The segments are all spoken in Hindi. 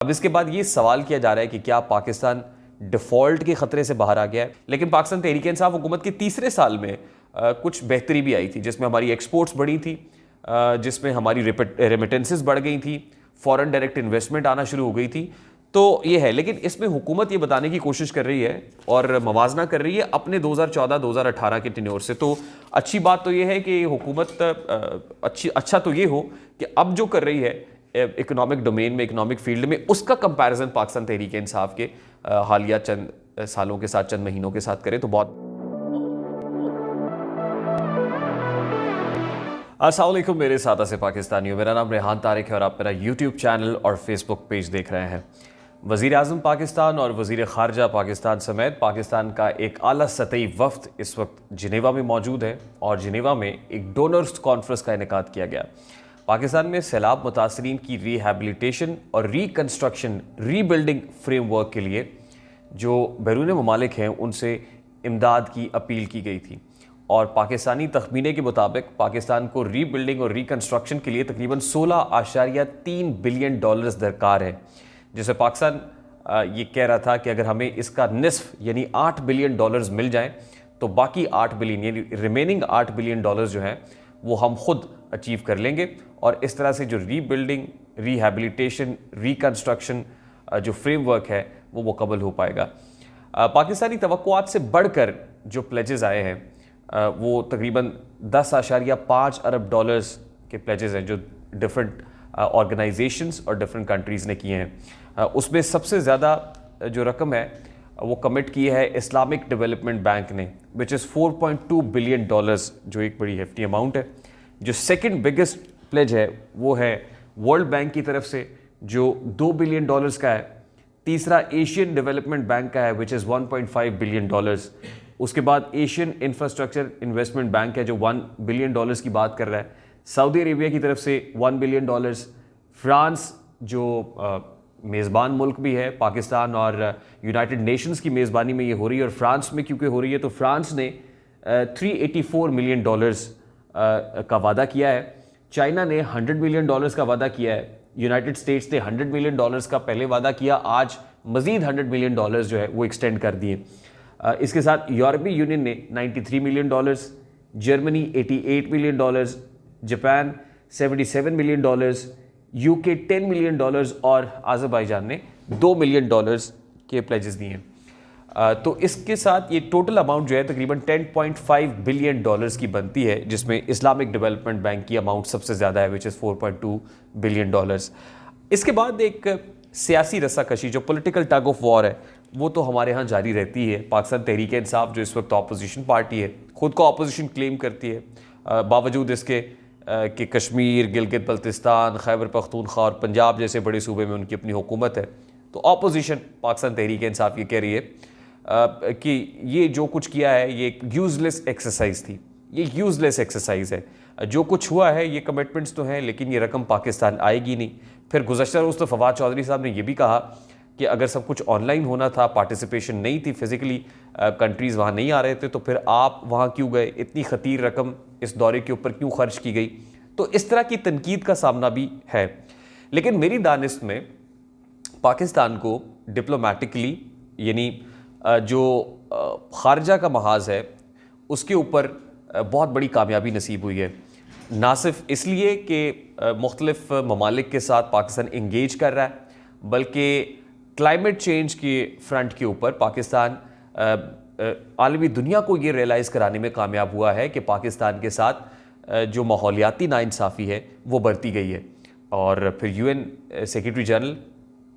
अब इसके बाद ये सवाल किया जा रहा है कि क्या पाकिस्तान डिफ़ॉल्ट के ख़तरे से बाहर आ गया है। लेकिन पाकिस्तान तहरीक-ए-इंसाफ हुकूमत के तीसरे साल में कुछ बेहतरी भी आई थी, जिसमें हमारी एक्सपोर्ट्स बढ़ी थी, जिसमें हमारी रेमिटेंसेस बढ़ गई थी, फॉरेन डायरेक्ट इन्वेस्टमेंट आना शुरू हो गई थी। तो ये है, लेकिन इसमें हुकूमत ये बताने की कोशिश कर रही है और मवाजना कर रही है अपने 2014-2018 के टेन्योर से। तो अच्छी बात तो ये है कि हुकूमत अच्छा तो ये हो कि अब जो कर रही है इकोनॉमिक डोमेन में, इकोनॉमिक फील्ड में, उसका कंपैरिजन पाकिस्तान तहरीक इंसाफ के हालिया चंद सालों के साथ, चंद महीनों के साथ करें तो बहुत। अस्सलाम वालेकुम मेरे सादा से पाकिस्तानियों, मेरा नाम रेहान तारिक है और आप मेरा यूट्यूब चैनल और फेसबुक पेज देख रहे हैं। वज़ीर आज़म पाकिस्तान और वज़ीर ख़ारजा पाकिस्तान समेत पाकिस्तान का एक आला सतही वफ़द इस वक्त जिनेवा में मौजूद है और जिनेवा में एक डोनर्स कॉन्फ्रेंस का इनेकाद किया गया। पाकिस्तान में सैलाब मुतासरीन की रिहैबिलिटेशन और रिकन्स्ट्रक्शन रीबिल्डिंग फ्रेमवर्क के लिए जो बैरून ममालिक हैं उनसे इमदाद की अपील की गई थी और पाकिस्तानी तखमीने के मुताबिक पाकिस्तान को रीबिल्डिंग और रिकन्स्ट्रक्शन के लिए तकरीबन 16.3 बिलियन डॉलर्स दरकार है, जिसे पाकिस्तान ये कह रहा था कि अगर हमें इसका निस्फ यानी 8 बिलियन डॉलर्स मिल जाएं तो बाकी 8 बिलियन यानी रिमेनिंग 8 बिलियन डॉलर्स जो हैं वो हम खुद अचीव कर लेंगे और इस तरह से जो रीबिल्डिंग, रिहैबिलिटेशन, रिकन्स्ट्रक्शन जो फ्रेमवर्क है वो मुकम्मल हो पाएगा। पाकिस्तानी तवक्कुआत से बढ़कर जो प्लेजेस आए हैं वो तकरीबन 10.5 अरब डॉलर्स के प्लेजेस हैं जो डिफरेंट ऑर्गेनाइजेशंस और डिफरेंट कंट्रीज़ ने किए हैं। उसमें सबसे ज़्यादा जो रकम है वो कमिट की है इस्लामिक डेवलपमेंट बैंक ने, विच इज़ 4.2 बिलियन डॉलर्स, जो एक बड़ी हेफ्टी अमाउंट है। जो सेकंड बिगेस्ट प्लेज है वो है वर्ल्ड बैंक की तरफ से जो 2 बिलियन डॉलर्स का है। तीसरा एशियन डेवलपमेंट बैंक का है विच इज़ 1.5 बिलियन डॉलर्स। उसके बाद एशियन इंफ्रास्ट्रक्चर इन्वेस्टमेंट बैंक है जो 1 बिलियन डॉलर्स की बात कर रहा है। सऊदी अरेबिया की तरफ से 1 बिलियन डॉलर्स। फ्रांस जो मेज़बान मुल्क भी है पाकिस्तान और यूनाइटेड नेशंस की मेज़बानी में ये हो रही है और फ्रांस में क्योंकि हो रही है तो फ्रांस ने 384 मिलियन डॉलर्स का वादा किया है। चाइना ने 100 मिलियन डॉलर्स का वादा किया है। यूनाइटेड स्टेट्स ने 100 मिलियन डॉलर्स का पहले वादा किया, आज मज़ीद 100 मिलियन डॉलर्स जो है वो एक्सटेंड कर दिए। इसके साथ यूरोपीय यूनियन ने 93 million dollars, Germany 88 million dollars, Japan 77 million dollars, UK 10 million dollars और अज़रबैजान ने 2 मिलियन डॉलर्स के प्लेजेस दिए हैं। तो इसके साथ ये टोटल अमाउंट जो है तकरीबन 10.5 बिलियन डॉलर्स की बनती है, जिसमें इस्लामिक डेवलपमेंट बैंक की अमाउंट सबसे ज़्यादा है विच इज़ 4.2 बिलियन डॉलर्स। इसके बाद एक सियासी रस्साकशी जो पॉलिटिकल टग ऑफ वॉर है वो तो हमारे यहाँ जारी रहती है। पाकिस्तान तहरीक इंसाफ जो इस वक्त अपोजिशन पार्टी है, खुद को अपोजिशन क्लेम करती है, बावजूद इसके कि कश्मीर, गिलगित बल्तिस्तान, खैबर पख्तूनख्वा और पंजाब जैसे बड़े सूबे में उनकी अपनी हुकूमत है। तो अपोजिशन पाकिस्तान तहरीक इंसाफ ये कह रही है कि ये जो कुछ किया है ये एक यूज़लेस एक्सरसाइज थी, ये यूज़लेस एक्सरसाइज है। जो कुछ हुआ है ये कमिटमेंट्स तो हैं लेकिन ये रकम पाकिस्तान आएगी नहीं। फिर गुज़श्ता रोज़ तो फवाद चौधरी साहब ने यह भी कहा कि अगर सब कुछ ऑनलाइन होना था, पार्टिसिपेशन नहीं थी, फिज़िकली कंट्रीज़ वहाँ नहीं आ रहे थे, तो फिर आप वहाँ क्यों गए, इतनी ख़तीर रकम इस दौरे के ऊपर क्यों खर्च की गई। तो इस तरह की तनकीद का सामना भी है। लेकिन मेरी दानिश में पाकिस्तान को डिप्लोमेटिकली यानी जो ख़ारजा का महाज है उसके ऊपर बहुत बड़ी कामयाबी नसीब हुई है। ना सिर्फ इसलिए कि मुख्तलिफ ममालिक के साथ पाकिस्तान इंगेज कर रहा है, बल्कि क्लाइमेट चेंज के फ्रंट के ऊपर पाकिस्तान आलमी दुनिया को ये रियलाइज़ कराने में कामयाब हुआ है कि पाकिस्तान के साथ जो माहौलियाती नाइंसाफ़ी है वो बढ़ती गई है। और फिर UN secretary general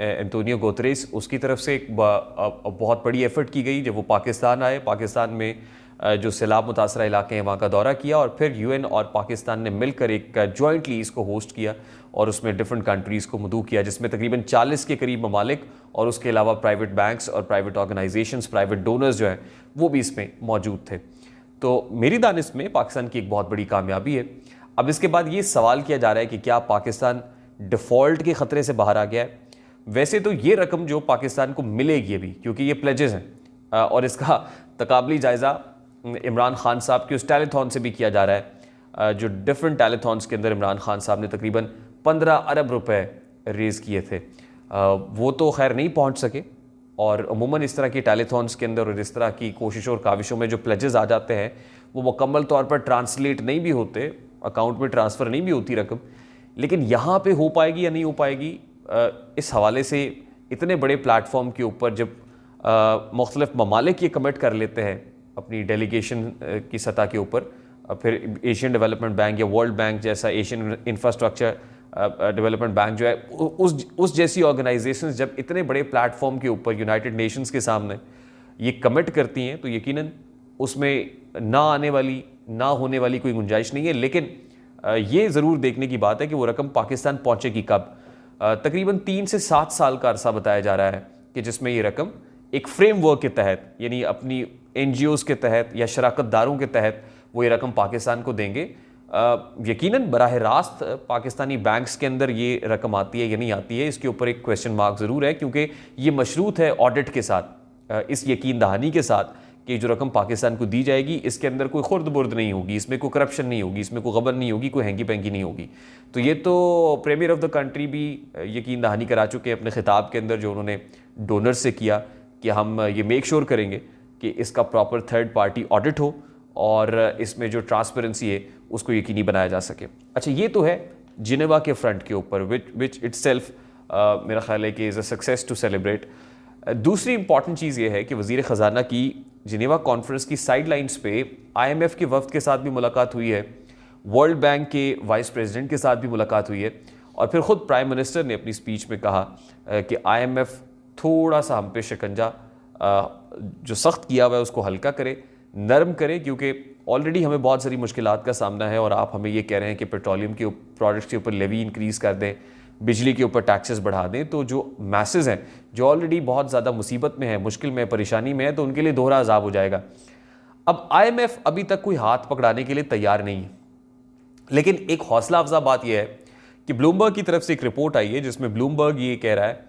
Antonio Guterres उसकी तरफ से एक बहुत बड़ी एफर्ट की गई जब वो पाकिस्तान आए। पाकिस्तान में जो सैलाब मुतासरा इलाके हैं वहाँ का दौरा किया और फिर यूएन और पाकिस्तान ने मिलकर एक जॉइंटली इसको होस्ट किया और उसमें डिफरेंट कंट्रीज़ को मदऊ किया, जिसमें तकरीबन 40 के करीब ममालिक और उसके अलावा प्राइवेट बैंक्स और प्राइवेट ऑर्गेनाइजेशंस, प्राइवेट डोनर्स जो हैं वो भी इसमें मौजूद थे। तो मेरी दानिश में पाकिस्तान की एक बहुत बड़ी कामयाबी है। अब इसके बाद ये सवाल किया जा रहा है कि क्या पाकिस्तान डिफ़ॉल्ट के ख़तरे से बाहर आ गया है। वैसे तो ये रकम जो पाकिस्तान को मिलेगी अभी, क्योंकि ये प्लेजेस हैं और इसका तकाबली जायज़ा इमरान खान साहब के उस टैलेथॉन से भी किया जा रहा है जो डिफरेंट टैलेथॉन्स के अंदर इमरान खान साहब ने तकरीबन 15 अरब रुपए रेज़ किए थे। वो तो खैर नहीं पहुंच सके, और अमूमन इस तरह की टेलीथॉन्स के अंदर और इस तरह की कोशिशों और काविशों में जो प्लेजेस आ जाते हैं वो मुकम्मल तौर पर ट्रांसलेट नहीं भी होते, अकाउंट में ट्रांसफ़र नहीं भी होती रकम। लेकिन यहाँ पे हो पाएगी या नहीं हो पाएगी, इस हवाले से इतने बड़े प्लेटफॉर्म के ऊपर जब मुख्तलिफ ममालिक ये कमिट कर लेते हैं अपनी डेलीगेशन की सतह के ऊपर, फिर एशियन डेवलपमेंट बैंक या वर्ल्ड बैंक जैसा एशियन इंफ्रास्ट्रक्चर डेवलपमेंट बैंक जो है, उस जैसी ऑर्गेनाइजेशंस जब इतने बड़े प्लेटफॉर्म के ऊपर यूनाइटेड नेशंस के सामने ये कमिट करती हैं तो यकीनन उसमें ना आने वाली ना होने वाली कोई गुंजाइश नहीं है। लेकिन ये ज़रूर देखने की बात है कि वो रकम पाकिस्तान पहुँचेगी कब। तकरीबन 3 से 7 साल का अरसा बताया जा रहा है कि जिसमें ये रकम एक फ्रेमवर्क के तहत, यानी अपनी NGOs के तहत या शराकतदारों के तहत वो ये रकम पाकिस्तान को देंगे। यकीनन बराह रास्त पाकिस्तानी बैंक्स के अंदर ये रकम आती है या नहीं आती है, इसके ऊपर एक क्वेश्चन मार्क ज़रूर है, क्योंकि ये मशरूत है ऑडिट के साथ, इस यकीन दहानी के साथ कि जो रकम पाकिस्तान को दी जाएगी इसके अंदर कोई खुर्द बुर्द नहीं होगी, इसमें कोई करप्शन नहीं होगी, इसमें कोई गबन नहीं होगी, कोई हैंगी पैंगी नहीं होगी। तो ये तो प्रीमियर ऑफ द कंट्री भी यकीन दहानी करा चुके हैं अपने खिताब के अंदर जो उन्होंने डोनर से किया कि हम ये मेक श्योर करेंगे कि इसका प्रॉपर थर्ड पार्टी ऑडिट हो और इसमें जो ट्रांसपेरेंसी है उसको यकीनी बनाया जा सके। अच्छा, ये तो है जिनेवा के फ्रंट के ऊपर, विच इटसेल्फ मेरा ख्याल है कि is a success to celebrate. दूसरी इंपॉर्टेंट चीज़ ये है कि वज़ीर ख़जाना की जिनेवा कॉन्फ्रेंस की साइड लाइन्स पे IMF के वफ्द के साथ भी मुलाकात हुई है, वर्ल्ड बैंक के वाइस प्रेसिडेंट के साथ भी मुलाकात हुई है, और फिर ख़ुद प्राइम मिनिस्टर ने अपनी स्पीच में कहा कि IMF थोड़ा सा हम पे शिकंजा जो सख्त किया हुआ है उसको हल्का करे, नरम करे, क्योंकि ऑलरेडी हमें बहुत सारी मुश्किलात का सामना है और आप हमें ये कह रहे हैं कि पेट्रोलियम के प्रोडक्ट्स के ऊपर लेवी इंक्रीज़ कर दें, बिजली के ऊपर टैक्सेस बढ़ा दें, तो जो मैसेज हैं जो ऑलरेडी बहुत ज़्यादा मुसीबत में है, मुश्किल में, परेशानी में है, तो उनके लिए दोहरा अजाब हो जाएगा। अब IMF अभी तक कोई हाथ पकड़ाने के लिए तैयार नहीं है, लेकिन एक हौसला अफजा बात यह है कि ब्लूमबर्ग की तरफ से एक रिपोर्ट आई है जिसमें ब्लूमबर्ग ये कह रहा है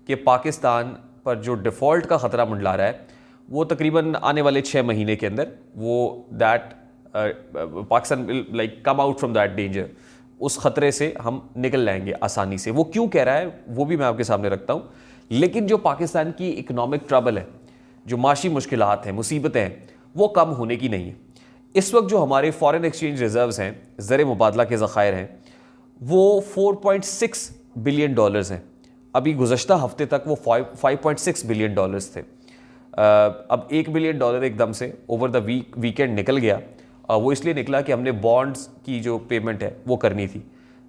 कि पाकिस्तान पर जो डिफ़ॉल्ट का ख़तरा मंडला रहा है वो तकरीबन आने वाले 6 महीने के अंदर वो Pakistan will like come out from that danger, उस ख़तरे से हम निकल जाएंगे आसानी से। वो क्यों कह रहा है वो भी मैं आपके सामने रखता हूँ। लेकिन जो पाकिस्तान की इकनॉमिक ट्रबल है, जो माशी मुश्किलात हैं, मुसीबतें हैं, वो कम होने की नहीं है। इस वक्त जो हमारे फॉरेन एक्सचेंज रिजर्व्स हैं, ज़र मुबादला के ज़खायर हैं, वो 4.6 बिलियन डॉलर्स हैं। अभी गुज़श्ता हफ्ते तक वो 5.6 बिलियन डॉलर्स थे। अब 1 बिलियन डॉलर एकदम से ओवर द वीकेंड निकल गया। वो इसलिए निकला कि हमने बॉन्ड्स की जो पेमेंट है वो करनी थी,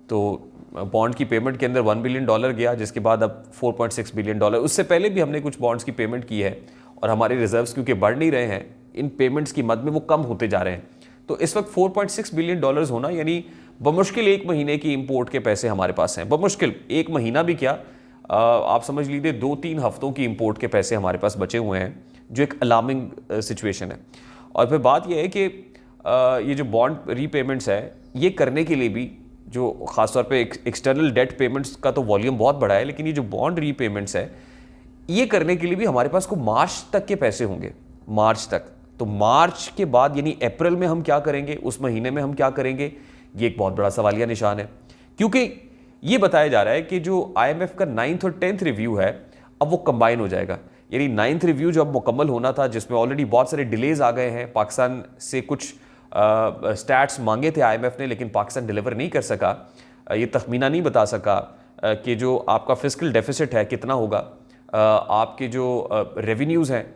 तो बॉन्ड की पेमेंट के अंदर 1 बिलियन डॉलर गया, जिसके बाद अब 4.6 बिलियन डॉलर। उससे पहले भी हमने कुछ बॉन्ड्स की पेमेंट की है और हमारे रिजर्व्स क्योंकि बढ़ नहीं रहे हैं, इन पेमेंट्स की मद में वो कम होते जा रहे हैं। तो इस वक्त 4.6 बिलियन डॉलर्स होना यानी बमुश्किल 1 महीने की इंपोर्ट के पैसे हमारे पास हैं। बमुश्किल 1 महीना भी क्या, आप समझ लीजिए 2-3 हफ्तों की इंपोर्ट के पैसे हमारे पास बचे हुए हैं, जो एक अलार्मिंग सिचुएशन है। और फिर बात यह है कि ये जो बॉन्ड रीपेमेंट्स है ये करने के लिए भी जो ख़ासतौर पे एक्सटर्नल डेट पेमेंट्स का तो वॉल्यूम बहुत बड़ा है, लेकिन ये जो बॉन्ड रीपेमेंट्स है ये करने के लिए भी हमारे पास को मार्च तक के पैसे होंगे, मार्च तक। तो मार्च के बाद यानी अप्रैल में हम क्या करेंगे, उस महीने में हम क्या करेंगे, ये एक बहुत बड़ा सवालिया निशान है। क्योंकि ये बताया जा रहा है कि जो IMF का 9th और 10th रिव्यू है अब वो कंबाइन हो जाएगा। यानी 9th रिव्यू जो अब मुकम्मल होना था, जिसमें ऑलरेडी बहुत सारे डिलेज आ गए हैं, पाकिस्तान से कुछ स्टैट्स मांगे थे IMF ने, लेकिन पाकिस्तान डिलीवर नहीं कर सका, ये तखमीना नहीं बता सका कि जो आपका फिस्कल डेफिसिट है कितना होगा, आपके जो रेवेन्यूज़ हैं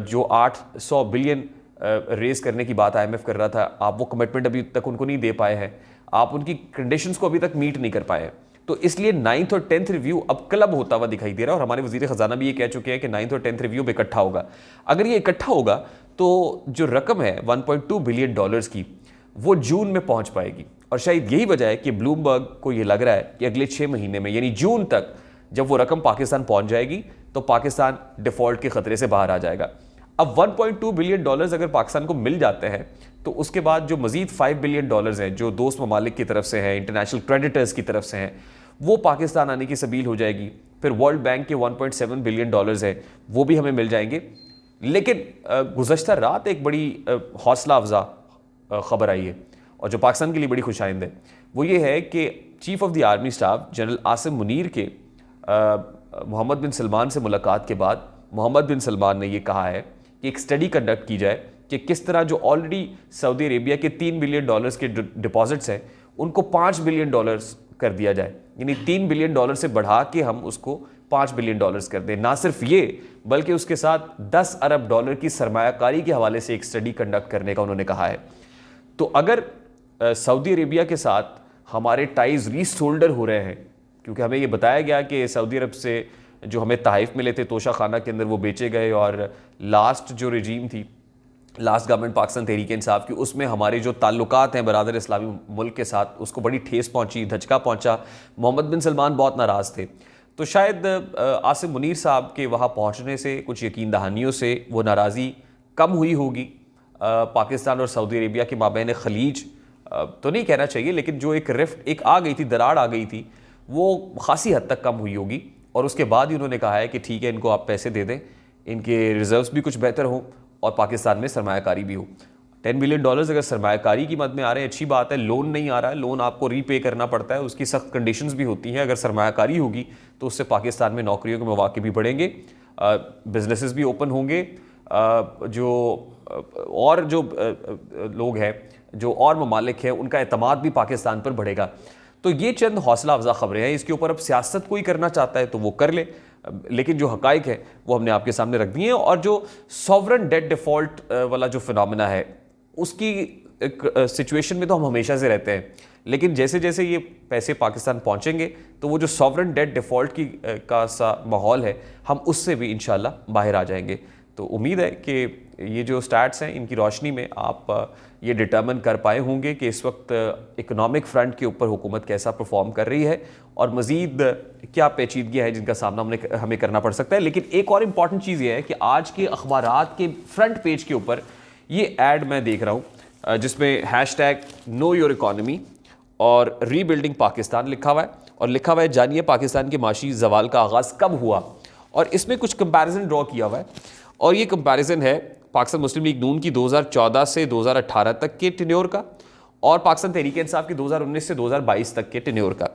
जो 800 बिलियन रेज करने की बात IMF कर रहा था, आप वो कमिटमेंट अभी तक उनको नहीं दे पाए हैं, आप उनकी कंडीशंस को अभी तक मीट नहीं कर पाए। तो इसलिए 9th और 10th रिव्यू अब क्लब होता हुआ दिखाई दे रहा है, और हमारे वज़ीर ख़जाना भी ये कह चुके हैं कि 9th और 10th रिव्यू में इकट्ठा होगा। अगर ये इकट्ठा होगा तो जो रकम है 1.2 बिलियन डॉलर्स की वो जून में पहुंच पाएगी। और शायद यही वजह है कि ब्लूमबर्ग को ये लग रहा है कि अगले 6 महीने में यानी जून तक जब वो रकम पाकिस्तान पहुंच जाएगी तो पाकिस्तान डिफ़ॉल्ट के ख़तरे से बाहर आ जाएगा। अब 1.2 बिलियन डॉलर्स अगर पाकिस्तान को मिल जाते हैं तो उसके बाद जो मज़ीद 5 बिलियन डॉलर्स हैं जो दोस्त ममालिक की तरफ से हैं, इंटरनेशनल क्रेडिटर्स की तरफ से हैं, वो पाकिस्तान आने की सबील हो जाएगी। फिर वर्ल्ड बैंक के 1.7 बिलियन डॉलर्स हैं वो भी हमें मिल जाएंगे। लेकिन गुज़श्ता रात एक बड़ी हौसला अफजा ख़बर आई है और जो पाकिस्तान के लिए बड़ी खुशाइंद है, वो ये है कि chief of the army staff general Asim Munir के मोहम्मद बिन सलमान से मुलाकात के बाद मोहम्मद बिन सलमान ने ये कहा है कि एक स्टडी कंडक्ट की जाए कि किस तरह जो ऑलरेडी सऊदी अरेबिया के $3 बिलियन के डिपॉजिट्स हैं उनको $5 बिलियन कर दिया जाए, यानी $3 बिलियन से बढ़ा के हम उसको $5 बिलियन कर दें। ना सिर्फ ये बल्कि उसके साथ $10 अरब की सरमायाकारी के हवाले से एक स्टडी कंडक्ट करने का उन्होंने कहा है। तो अगर सऊदी अरेबिया के साथ हमारे टाइज रीसोल्डर हो रहे हैं, क्योंकि हमें ये बताया गया कि सऊदी अरब से जो हमें तहफ़ मिले थे तोशा खाना के अंदर वो बेचे गए, और लास्ट जो रजीम थी, लास्ट गवर्नमेंट पाकिस्तान तहरीक इंसाफ की, उसमें हमारे जो ताल्लुकात हैं बरादर इस्लामी मुल्क के साथ उसको बड़ी ठेस पहुंची, धचका पहुंचा। मोहम्मद बिन सलमान बहुत नाराज़ थे। तो शायद आसिम मुनीर साहब के वहाँ पहुँचने से, कुछ यकीन दहानियों से वो नाराज़ी कम हुई होगी। पाकिस्तान और सऊदी अरेबिया के माबैन खलीज तो नहीं कहना चाहिए, लेकिन जो एक रिफ्ट एक आ गई थी, दरार आ गई थी, वो खासी हद तक कम हुई होगी। और उसके बाद ही उन्होंने कहा है कि ठीक है, इनको आप पैसे दे दें, इनके रिजर्व्स भी कुछ बेहतर हों और पाकिस्तान में सरमायाकारी भी हो। $10 बिलियन अगर सरमायाकारी की मद में आ रहे हैं, अच्छी बात है। लोन नहीं आ रहा है, लोन आपको रीपे करना पड़ता है, उसकी सख्त कंडीशंस भी होती हैं। अगर सरमायाकारी होगी तो उससे पाकिस्तान में नौकरियों के मौके भी बढ़ेंगे, बिजनेसेस भी ओपन होंगे, जो लोग हैं, जो और ममालिक हैं, उनका एतमाद भी पाकिस्तान पर बढ़ेगा। तो ये चंद हौसला अफजा खबरें हैं। इसके ऊपर अब सियासत कोई करना चाहता है तो वो कर ले, लेकिन जो हकाइक है वो हमने आपके सामने रख दिए हैं। और जो सॉवरन डेट डिफ़ॉल्ट वाला जो फिनोमेना है, उसकी एक सिचुएशन में तो हम हमेशा से रहते हैं, लेकिन जैसे जैसे ये पैसे पाकिस्तान पहुंचेंगे तो वो जो सॉवरन डेट डिफ़ॉल्ट की का सा माहौल है, हम उससे भी इंशाल्लाह बाहर आ जाएंगे। तो उम्मीद है कि ये जो स्टैट्स हैं, इनकी रोशनी में आप ये डिटर्मिन कर पाए होंगे कि इस वक्त इकोनॉमिक फ्रंट के ऊपर हुकूमत कैसा परफॉर्म कर रही है और मज़ीद क्या पेचीदगियाँ हैं जिनका सामना हमें करना पड़ सकता है। लेकिन एक और इम्पॉर्टेंट चीज़ ये है कि आज के अखबारात के फ्रंट पेज के ऊपर ये ऐड मैं देख रहा हूँ जिसमें #नो योर इकॉनमी और रीबिल्डिंग पाकिस्तान लिखा हुआ है, और लिखा हुआ है जानिए पाकिस्तान के माशी जवाल का आगाज़ कब हुआ। और इसमें कुछ कंपैरिजन ड्रॉ किया हुआ है, और ये कंपैरिजन है पाकिस्तान मुस्लिम लीग नून की 2014 से 2018 तक के टेन्योर का और पाकिस्तान तहरीक इंसाफ की 2019 से 2022 तक के टेन्योर का।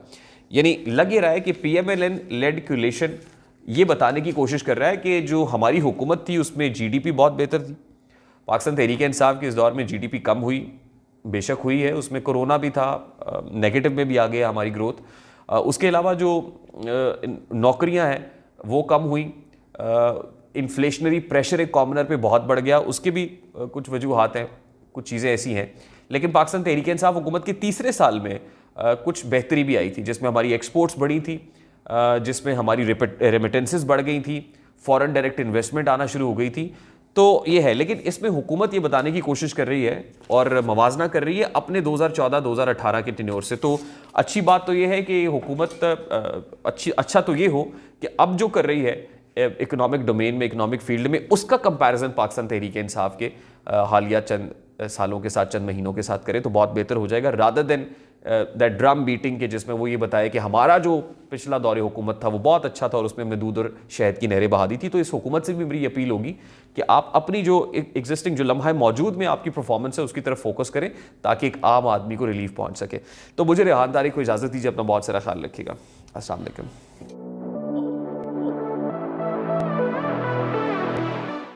यानी लग ये रहा है कि PMLN लेड कोलिशन ये बताने की कोशिश कर रहा है कि जो हमारी हुकूमत थी उसमें GDP बहुत बेहतर थी। पाकिस्तान तहरीक इंसाफ के इस दौर में GDP कम हुई, बेशक हुई है, उसमें कोरोना भी था, नेगेटिव में भी आ गया हमारी ग्रोथ। उसके अलावा जो नौकरियां हैं वो कम हुई, इन्फ्लेशनरी प्रेशर एक कॉमनर पे बहुत बढ़ गया, उसके भी कुछ वजूहात हैं, कुछ चीज़ें ऐसी हैं। लेकिन पाकिस्तान तहरीक इंसाफ हुकूमत के तीसरे साल में कुछ बेहतरी भी आई थी, जिसमें हमारी एक्सपोर्ट्स बढ़ी थी, जिसमें हमारी रेमिटेंसेस बढ़ गई थी, फॉरेन डायरेक्ट इन्वेस्टमेंट आना शुरू हो गई थी। तो ये है, लेकिन इसमें हुकूमत ये बताने की कोशिश कर रही है और मवाजना कर रही है अपने 2014-2018 के टेन्योर से। तो अच्छी बात तो ये है कि हुकूमत अच्छा तो ये हो कि अब जो कर रही है इकोनॉमिक डोमेन में, इकोनॉमिक फील्ड में, उसका कंपैरिजन पाकिस्तान तहरीक इंसाफ के हालिया चंद सालों के साथ, चंद महीनों के साथ करे तो बहुत बेहतर हो जाएगा, rather than that drum beating के जिसमें वो ये बताए कि हमारा जो पिछला दौरे हुकूमत था वो बहुत अच्छा था और उसमें हमने दूध और शहद की नहरें बहा दी थी। तो इस हुकूमत से भी मेरी अपील होगी कि आप अपनी जो एग्जिस्टिंग जो लम्हा मौजूद में आपकी परफॉर्मेंस है उसकी तरफ फोकस करें ताकि एक आम आदमी को रिलीफ पहुंच सके। तो मुझे रेहान तारिक को इजाज़त दीजिए, अपना बहुत सारा ख्याल रखिएगा। अस्सलाम वालेकुम।